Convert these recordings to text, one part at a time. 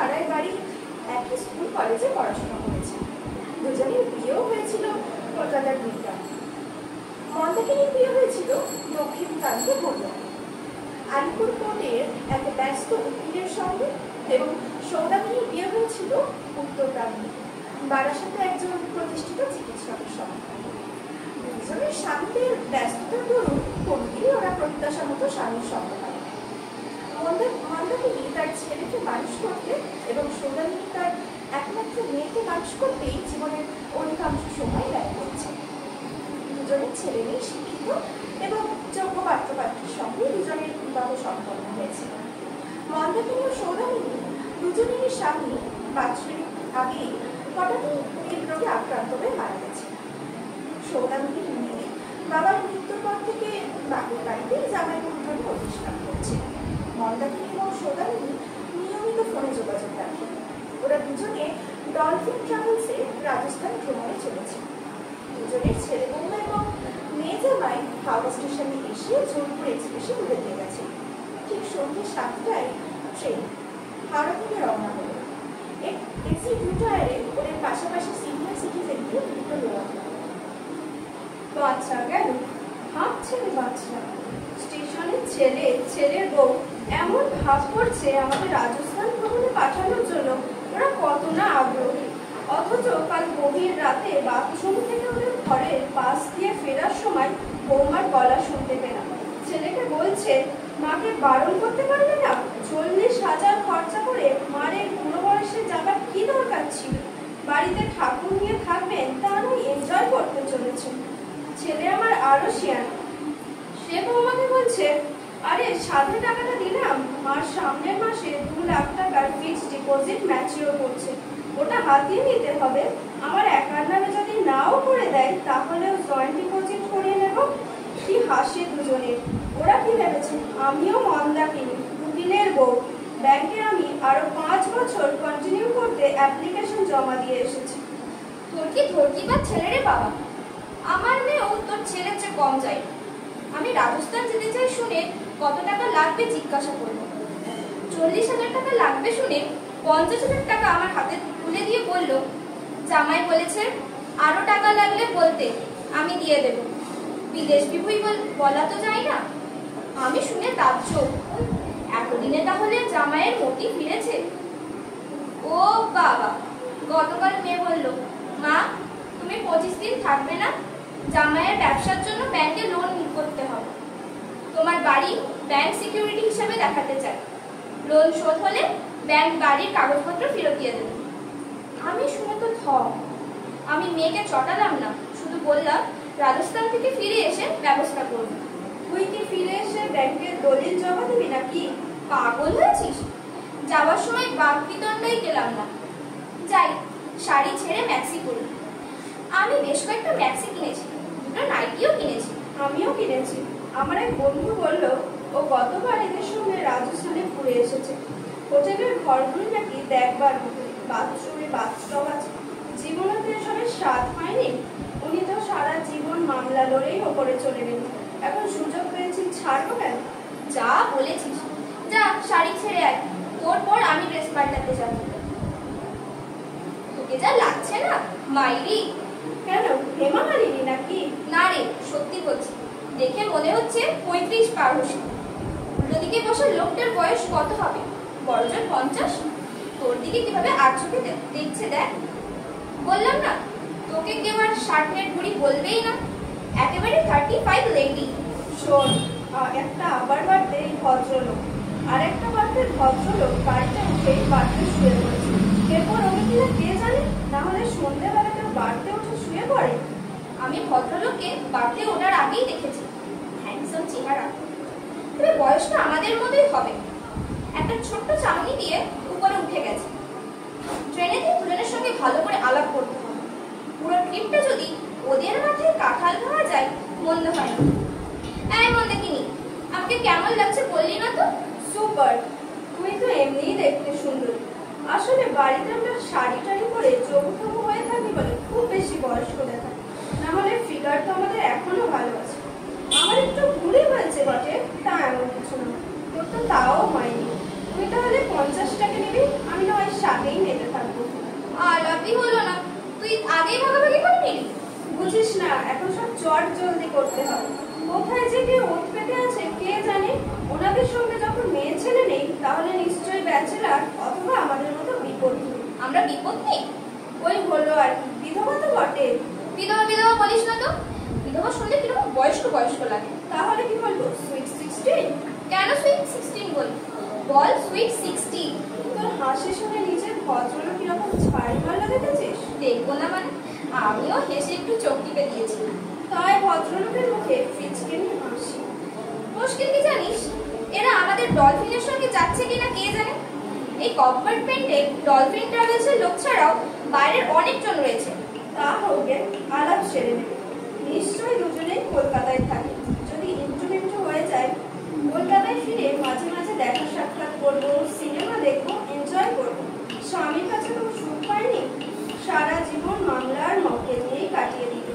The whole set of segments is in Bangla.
পাড়ায় বাড়ি, একই স্কুল কলেজে পড়াশোনা করেছে। দুজনের বিয়েও হয়েছিল কলকাতার দুইটা। মন্দাকিনীর বিয়ে হয়েছিল দক্ষিণ প্রান্তে বললাম আলিপুর কোর্টের এক ব্যস্ত উকিলের সঙ্গে, এবং সৌদামিনীর বিয়ে হয়েছিল উত্তর প্রান্তে বারাসাতে একজন প্রতিষ্ঠিত চিকিৎসকের সঙ্গে। দুজনের স্বামীদের ব্যস্ততার দরুন কোনদিনই ওরা প্রত্যাশা মতো স্বামীর সঙ্গে পায়। মন্দাকিনী তার ছেলেকে মানুষ করতে এবং সৌদামিনী তার একমাত্র মেয়েকে মানুষ করতেই জীবনের অধিকাংশ সময় ব্যয় করছে। দুজনের ছেলে মেয়ে শিক্ষিত এবং যোগ্য পাত্রপাত্রীর সঙ্গে দুজনের বিবাহ সম্পন্ন হয়েছে। মন্দাকিনী ও সৌদামিনী দুজনেরই স্বামী বাৎসরিক আগেই হঠাৎই হৃদরোগে আক্রান্ত হয়ে মারা গেছে। সৌদামিনীর মেয়ে বাবার মৃত্যুর পর থেকে বাপের বাড়িতে জামাই পুত্রকে প্রতিষ্ঠান করছে। মন্দাকিনী এবং সৌদামিনী নিয়মিত ফোনে যোগাযোগ রাখে। ওরা দুজনে ডলফিন ট্রাভেলসে রাজস্থান ভ্রমণে চলেছে। দুজনের ছেলে বৌমা এবং মেয়ে জামাই হাওড়া স্টেশনে এসে জোরপুর এক্সপ্রেসে তুলে দিয়ে গেছে। ঠিক সন্ধ্যে 7টায় ট্রেন হাওড়া থেকে রওনা হলো। এসি দু টায়ারে ওদের পাশাপাশি সিনিয়র সিটিজেনকে দুটো নেওয়া হলো। বাচ্চা গেল, হাঁটছে বাচ্চা। স্টেশনের ছেলে ছেলের বউ এমন ভাব করছে আমাদের রাজস্থান ভ্রমণে পাঠানোর জন্য ওরা কত না আগ্রহী। অথচ কাল গভীর রাতে বাথরুম থেকে ওদের ঘরের পাশ দিয়ে ফেরার সময় বৌমার গলা শুনতে পেলাম। ছেলেকে বলছে, মাকে বারণ করতে পারবে না? 40,000 খরচা করে মারের বুড়ো বয়সে যাবার কি দরকার ছিল? বাড়িতে ঠাকুর নিয়ে থাকবেন, তা নয় এনজয় করতে চলেছেন। ছেলে আমার আরো শিয়ান। সে বৌমাকে বলছে, আরে সাথে টাকাটা দিলাম, মার সামনের মাসে 2 লাখ টাকার ফিক্সড ডিপোজিট ম্যাচিওর করছে, ওটা হাতিয়ে নিতে হবে। আমার একার নামে যদি নাও করে দেয় তাহলেও জয়েন্ট ডিপোজিট করিয়ে নেব। কি হাসি দুজনের। ওরা কি ভেবেছে আমিও মন্দাকিনী, উকিলের বউ। ব্যাংকে আমি আরো 5 বছর কন্টিনিউ করতে অ্যাপ্লিকেশন জমা দিয়ে এসেছি। ধরকি বা ছেলেরে বাবা, আমার মেয়েও তোর ছেলের চেয়ে কম চাই। আমি রাজস্থান যেতে চাই শুনে কত টাকা লাগবে জিজ্ঞাসা করবো। 40,000 টাকা লাগবে শুনে 50,000 টাকা আমার হাতে তুলে দিয়ে বলল, জামাই বলেছে আরো টাকা লাগলে বলতে, আমি দিয়ে দেব। বিদেশ বিভুই বলা তো যায় না। আমি শুনে তাজ্জব, এতদিনে তাহলে জামাইয়ের মতি ফিরেছে। ও বাবা, গতকাল মেয়ে বলল, মা তুমি 25 দিন থাকবে না, জামাইয়ের ব্যবসার জন্য ব্যাংকে লোন করতে হবে। তোমার বাড়ি ব্যাংক সিকিউরিটি হিসাবে দেখাতে চাই। লোন শোধ হলে ব্যাংক বাড়ির কাগজপত্র ফেরত দিয়ে দেবে। আমি শুনে তো থ। আমি মেয়েকে চটালাম না, শুধু বললাম রাজস্থান থেকে ফিরে এসে ব্যবস্থা করব। তুই কি ফিরে এসে ব্যাংকের দলিল জমা দিবি নাকি? পাগল হয়েছিস? যাওয়ার সময় বাঘ বিতণ্ডই গেলাম না। যাই, শাড়ি ছেড়ে ম্যাক্সি পরি। আমি বেশ কয়েকটা ম্যাক্সি কিনেছি, 2টো নাইটিও কিনেছি। আমিও কিনেছি। আমার এক বন্ধু বলল ও গতবার এদের সঙ্গে রাজস্থানে ঘুরে এসেছে। হোটেলের ঘরগুলো নাকি দেখবার মতো, বাথরুমে বাথটব আছে। জীবনে তো এসবের স্বাদ হয়নি। উনি তো সারা জীবন মামলা লড়েই ওপরে চলে গেলেন। এখন সুযোগ পেয়েছি, ছাড়বো কেন? যা বলেছিস, যা শাড়ি ছেড়ে আয়, তোর পর আমি ড্রেস পাল্টাতে যাব। তোকে যা লাগছে না মাইরি। কেন, হেমা মালিনী নাকি? না রে, সত্যি বলছি, দেখে মনে হচ্ছে 35 পার হচ্ছে। উল্টো দিকে বসে লোকটার বয়স কত হবে? বড়জোর 50। তোর দিকে কিভাবে আর চোখে দেখছে দেখ। বললাম না, তোকে কেউ আর 60 বুড়ি বলবেই না, একেবারে 35 লেডি। শোন, একটা আবার বাড়তে এই ভদ্রলোক, আর একটা বাড়তে ভদ্রলোক বাড়িতে উঠেই বাড়তে শুয়ে পড়েছে। এরপর ওকে কিনা কে জানে, না হলে সন্ধ্যেবেলা কেউ বাড়তে উঠে শুয়ে পড়ে। আমি ভদ্রলোককে বাড়তে ওঠার আগেই দেখেছি, হ্যান্ডসাম চেহারা। তবে বয়সটা আমাদের মতোই হবে। একটা ছোট্ট চামনি দিয়ে উপরে উঠে গেছে। ট্রেনে দুজনের সঙ্গে ভালো করে আলাপ করতে হবে। পুরো ট্রিপটা যদি ওদের মাথায় কাঁঠাল খাওয়া যায়, মন্দ হয় না। এই মন্দাকিনী, আমাকে কেমন লাগছে বললি না তো? সুপার, তুই তো এমনিই দেখতে সুন্দর। আসলে বাড়িতে আমরা শাড়ি টাড়ি পরে চৌকো হয়ে থাকি বলে খুব বেশি বয়স্ক দেখায়, না হলে ফিগার তো আমাদের এখনো ভালো আছে। আমার একটু ভুলই হয়েছে বটে, তা এমন কিছু না। তোর তো তাও হয়নি। তুই তাহলে 50 টাকা নিবি, আমি নয় বুঝিস না, এখন সব চট জলদি করতে হবে। কোথায় যে কে ওত পেতে আছে কে জানে। ওনাদের সঙ্গে যখন মেয়ে ছেলে নেই তাহলে নিশ্চয়ই ব্যাচেলার অথবা আমাদের মতো বিপত্তি। আমরা বিপদ নেই। ওই হলো আর কি, বিধবা তো বটে। বিধবা বিধবা বলিস না তো, বিধবা শুনলে কিরকম বয়স্ক বয়স্ক লাগে। তাহলে কি বলবো, সুইট 16? কেন সুইট 16 বলি, বল সুইট 60। তোর হাসি শুনে নিজের ভদ্রলোক কিরকম ছাড়ি মারলা দেখেছিস? দেখবো না মানে, আমিও হেসে একটু চোখ টিপে দিয়েছি। তাই ভদ্রলোকের মুখে ফিচকিনি হাসি। মুশকিল কি জানিস, এরা আমাদের ডলফিনের সঙ্গে যাচ্ছে কিনা কে জানে। এই কম্পার্টমেন্টে ডলফিন ট্রাভেলসের লোক ছাড়াও বাইরের অনেকজন রয়েছে। তা হোক, আলাপ সেরে নেবে। নিশ্চয়ই দুজনেই কলকাতায় থাকে। যদি ইন্টারভিউ হয়ে যায়, কলকাতায় ফিরে মাঝে মাঝে দেখা সাক্ষাৎ করবো, সিনেমা দেখবো, এনজয় করবো। স্বামীর কাছে তো সুখ পাইনি, সারা জীবন মামলার মক্কেল নিয়েই কাটিয়ে দিল।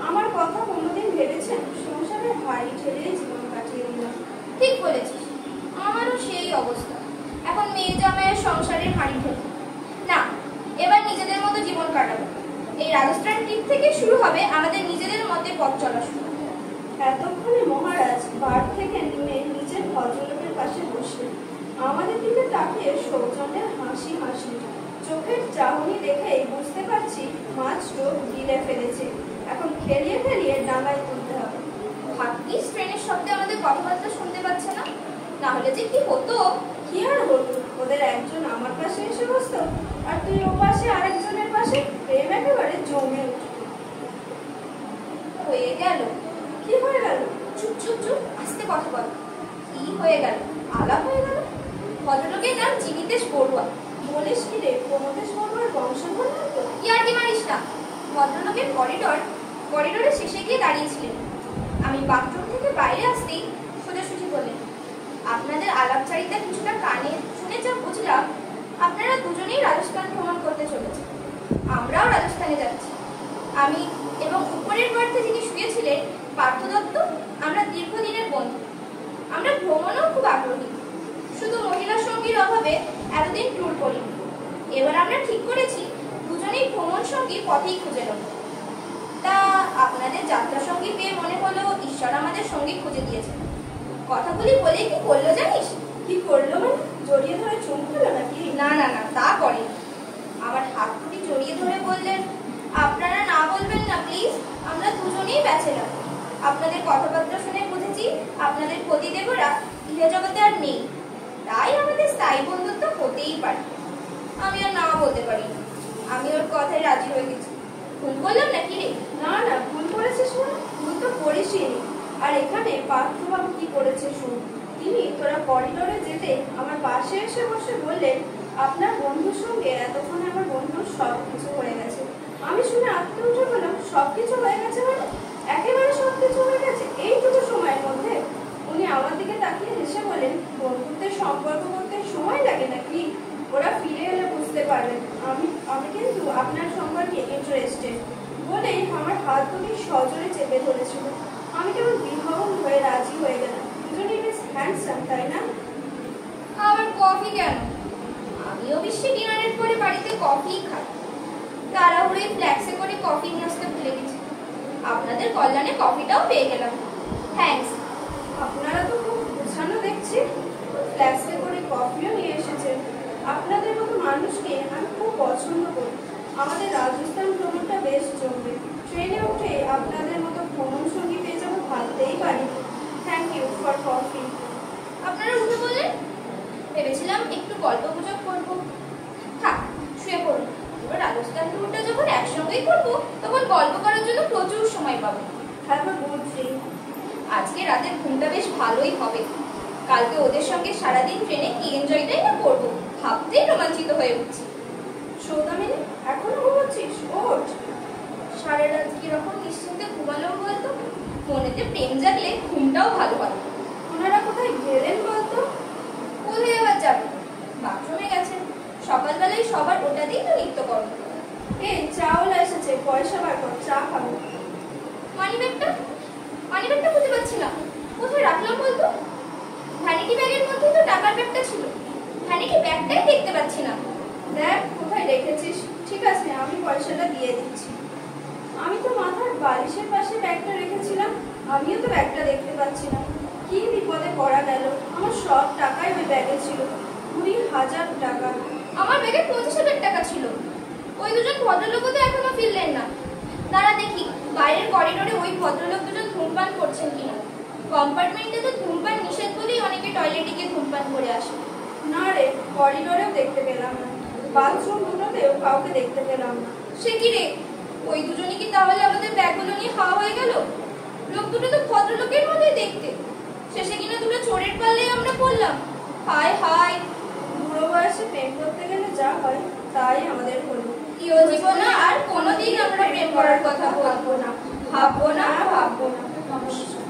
আমার কথা কোনোদিন ভেবেছেন? সংসারে হাড়ি ঠেলে জীবন কাটিয়ে দিলাম। ঠিক বলেছিস, আমারও সেই অবস্থা। এখন মেয়ে জামাইয়ের সংসারের হাঁড়ি ঢেলে না, এবার নিজেদের মতো জীবন কাটাবো। এই রাজস্থান ট্রিপ থেকে শুরু হবে আমাদের নিজেদের মতে পথ চলা শুরু। এতক্ষণে মহারাজ বার থেকে নেমে নিজের ভদ্রলোকের পাশে বসলেন। আমাদের দিকে তাকিয়ে সৌজন্যের হাসি হাসি। চোখের চাহনি দেখেই বুঝতে পারছি মাছটো গিলে ফেলেছে। এখন খেলিয়ে খেলিয়ে ডাঙায় তুলতে হবে। ভাগ্যিস ট্রেনের শব্দে আমাদের কথাবার্তা শুনতে পাচ্ছে না, না হলে যে কি হতো। কি আর হতো, ওদের একজন আমার পাশে এসে বসতো আর তুই ও পাশে আরেকজনের পাশে, প্রেম একেবারে জমে উঠত। হয়ে গেল। কি হয়ে গেল? চুপ চুপ চুপ, আস্তে কথা বল। কি হয়ে গেল? আলাপ হয়ে গেল। ভদ্রলোকের নাম জীবিতেশ বড়ুয়া। বলিস কি রে, প্রমোদেশ বড়ুয়ার বংশধর নয় তো? কি আর কি মারিস না। ভদ্রলোকের করিডোরের শেষে গিয়ে দাঁড়িয়েছিলেন। আমি বাথরুম থেকে বাইরে আসতেই সোজাসুজি বললেন, আপনাদের আলাপচারিতা কিছুটা কানে শুনে যা বুঝলাম, আপনারা দুজনেই রাজস্থান ভ্রমণ করতে চলেছেন। আমরাও রাজস্থানে যাচ্ছি। আমি এবং উপরের বাড়িতে যিনি শুয়েছিলেন পার্থ দত্ত, আমরা দীর্ঘদিনের বন্ধু। আমরা ভ্রমণেও খুব আগ্রহী। শুধু মহিলা সঙ্গীর অভাবে এতদিন ট্যুর করিনি। এবার আমরা ঠিক করেছি দুজনেই ভ্রমণ সঙ্গী পথেই খুঁজে নেব। তা আপনাদের যাত্রা সঙ্গী পেয়ে মনে হলো ঈশ্বর আমাদের সঙ্গী খুঁজে দিয়েছেন। কথাগুলি বলে কি করলো জানিস? কি করলো মানে? জড়িয়ে ধরে চুম খেলো নাকি? না না না, তা করেনি। আমার হাত দুটি জড়িয়ে ধরে বললেন, আপনারা না বলবেন না প্লিজ, আমরা দুজনেই ব্যাচেলার। আপনাদের কথাবার্তা শুনে বুঝেছি আপনাদের পতিদেবরা ইহা জগতে আর নেই, তাই আমাদের স্থায়ী বন্ধুত্ব হতেই পারে। আমি আর না বলতে পারি না। আমি ওর কথায় রাজি হয়ে গেছি। ভুল করলাম নাকি রে? না না, ভুল করেছিস না, ভুল তো করিসই। আর এখানে পার্থবাবু কি করেছে শুন। তিনি তোরা করিডোরে যেতে আমার পাশে এসে বসে বললেন, আপনার বন্ধুর সঙ্গে এতক্ষণে আমার বন্ধুর সব কিছু হয়ে গেছে। আমি শুনে আত্মে উঠে বললাম, সব কিছু হয়ে গেছে মানে? একেবারে সব কিছু হয়ে গেছে এইটুকু সময়ের মধ্যে? উনি আমার দিকে তাকিয়ে হেসে বলেন, বন্ধুত্বের সম্পর্ক করতে সময় লাগে নাকি? ওরা ফিরে এলে বুঝতে পারবেন। আমি কিন্তু আপনার সম্পর্কে ইন্টারেস্টেড বলেই আমার হাত দুটি সজোরে চেপে ধরেছিল। আমি কেবল বিহ্বল হয়ে রাজি হয়ে গেলাম। দুজনেই বেশ হ্যান্ডসাম, তাই না? আবার কফি কেন? আমিও বিশ্বে ডিনারের পরে বাড়িতে কফি খাই। তাড়াহুড়ে ফ্ল্যাক্সে করে কফি নিয়ে আসতে ভুলে গেছি। আপনাদের কল্যাণে কফিটাও পেয়ে গেলাম। থ্যাঙ্কস। আপনারা তো খুব গোছানো দেখছি। ফ্ল্যাক্সে করে কফিও নিয়ে এসেছেন। আপনাদের মতো মানুষকে আমি খুব পছন্দ করি। আমাদের রাজস্থান ভ্রমণটা বেশ জমবে। ট্রেনে উঠে আপনাদের মতো ভ্রমণ সঙ্গী পেয়ে যাবো ভাবতেই পারি। Thank you for coffee. আপনারা উঠে বললেন? ভেবেছিলাম একটু গল্প গুজব করবো। থাক, শুয়ে পড়ুন। এবার রাজস্থান ট্যুরটা যখন একসঙ্গেই করবো, তখন গল্প করার জন্য প্রচুর সময় পাবো। Have a good drink. আজকে রাতের ঘুমটা বেশ ভালোই হবে। কালকে ওদের সঙ্গে সারাদিন ট্রেনে কি এনজয়টাই না করবো, ভাবতেই রোমাঞ্চিত হয়ে উঠছি। সৌদামিনী, এখনো ঘুমাচ্ছিস? ওঠ। সারা রাত কিরকম নিশ্চিন্তে ঘুমালো বলতো। মনেতে প্রেম জাগলে ঘুমটাও ভালো হয়। ওনারা কোথায় গেলেন বলতো? কোথায় আবার যাবে? বাথরুমে গেছেন। সকালবেলায় সবার ওটাতেই তো নিত্য করো। এই চাওলা এসেছে, পয়সা বার কর, চা খাবো। মানিব্যাগটা খুঁজে পাচ্ছি না। কোথায় রাখলাম বলতো? ভ্যানিটি ব্যাগের মধ্যেই তো টাকার ব্যাগটা ছিল। ভ্যানিটি ব্যাগটাই দেখতে পাচ্ছি না। দেখ কোথায় রেখেছিস। ঠিক আছে, আমি পয়সাটা দিয়ে দিচ্ছি। আমি তো মাথার বালিশের পাশে ব্যাগটা রেখেছিলাম, আমিও তো ব্যাগটা দেখতে পাচ্ছি না। কি বিপদে পড়া গেল, আমার সব টাকাই ওই ব্যাগে ছিল, 20,000 টাকা। আমার ব্যাগে 25,000 টাকা ছিল। ওই দুজন ভদ্রলোকও তো এখনো ফিরলেন না। তারা দেখি বাইরের করিডোরে ওই ভদ্রলোক দুজন ধূমপান করছেন কিনা। কম্পার্টমেন্টে তো ধূমপান নিষেধ বলেই অনেকে টয়লেটে গিয়ে ধূমপান করে আসে। না রে, করিডোরেও দেখতে পেলাম না, বাথরুম দুটোতেও কাউকে দেখতে পেলাম না। সে কি রে, ওই দুজনই কি তাহলে আমাদের ব্যাগগুলো নিয়ে হাওয়া হয়ে গেল? লোক দুটো তো ভদ্রলোকের মতোই দেখতে। শেষে কিনা দুটো চোরের পাল্লায় আমরা পড়লাম। হায় হায়, বুড়ো বয়সে প্রেম করতে গেলে যা হয় তাই আমাদের হলো। ইহ জীবনে আর কোনোদিন আমরা প্রেম করার কথা ভাববো না, ভাববো না, ভাববো না। নমস্কার।